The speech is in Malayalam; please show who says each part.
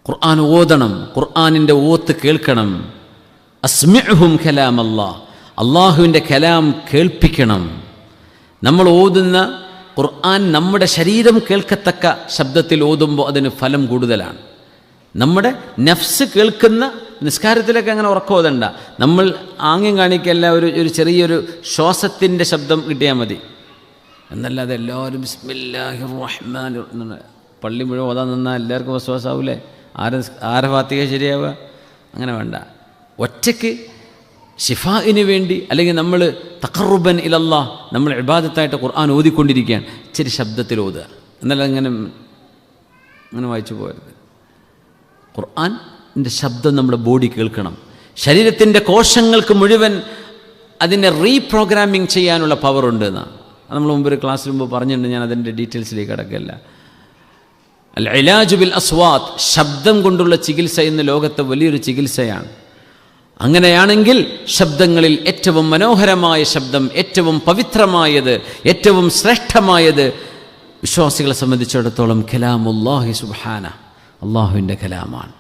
Speaker 1: ഖുർആൻ ഓതണം, ഖുർആനിൻ്റെ ഓത്ത് കേൾക്കണം. അസ്മിഉഹും കലാം അല്ലാഹ്, അള്ളാഹുവിൻ്റെ കലാം കേൾപ്പിക്കണം. നമ്മൾ ഓതുന്ന ഖുർആൻ നമ്മുടെ ശരീരം കേൾക്കത്തക്ക ശബ്ദത്തിൽ ഓതുമ്പോൾ അതിന് ഫലം കൂടുതലാണ്. നമ്മുടെ നഫ്സ് കേൾക്കുന്ന, നിസ്കാരത്തിലൊക്കെ അങ്ങനെ ഉറക്കം ഓതണ്ട, നമ്മൾ ആംഗ്യം കാണിക്കല്ല, ഒരു ചെറിയൊരു ശ്വാസത്തിൻ്റെ ശബ്ദം കിട്ടിയാൽ മതി എന്നല്ലാതെ എല്ലാവരും ബിസ്മില്ലാഹിർ റഹ്മാനിർ പള്ളി മുഴുവൻ ഓതാൻ നിന്നാൽ എല്ലാവർക്കും വിശ്വാസമാവില്ലേ? ആരെ ഫാത്തിഹ ശരിയാവുക? അങ്ങനെ വേണ്ട. ഒറ്റയ്ക്ക് ഷിഫാഇന് വേണ്ടി, അല്ലെങ്കിൽ നമ്മൾ തഖറുബൻ ഇലല്ലാഹ്, നമ്മൾ ഇബാദത്തായിട്ട് ഖുർആൻ ഓതിക്കൊണ്ടിരിക്കുകയാണ്, ഇച്ചിരി ശബ്ദത്തിൽ ഓതുക എന്നല്ല അങ്ങനെ വായിച്ചു പോകരുത്. ഖുർആൻ്റെ ശബ്ദം നമ്മുടെ ബോഡി കേൾക്കണം. ശരീരത്തിൻ്റെ കോശങ്ങൾക്ക് മുഴുവൻ അതിനെ റീപ്രോഗ്രാമിങ് ചെയ്യാനുള്ള പവറുണ്ട് എന്നാണ്. അത് നമ്മൾ മുമ്പ് ഒരു ക്ലാസ്സിൽ മുമ്പ് പറഞ്ഞിട്ടുണ്ട്, ഞാൻ അതിൻ്റെ ഡീറ്റെയിൽസിലേക്ക് കിടക്കില്ല. അൽ ഇലാജു ബിൽ അസ്വാത്ത്, ശബ്ദം കൊണ്ടുള്ള ചികിത്സ ഇന്ന് ലോകത്തെ വലിയൊരു ചികിത്സയാണ്. അങ്ങനെയാണെങ്കിൽ ശബ്ദങ്ങളിൽ ഏറ്റവും മനോഹരമായ ശബ്ദം, ഏറ്റവും പവിത്രമായത്, ഏറ്റവും ശ്രേഷ്ഠമായത് വിശ്വാസികളെ സംബന്ധിച്ചിടത്തോളം കലാമുല്ലാഹി സുബ്ഹാനഹു, അള്ളാഹുവിൻ്റെ കലാമാണ്.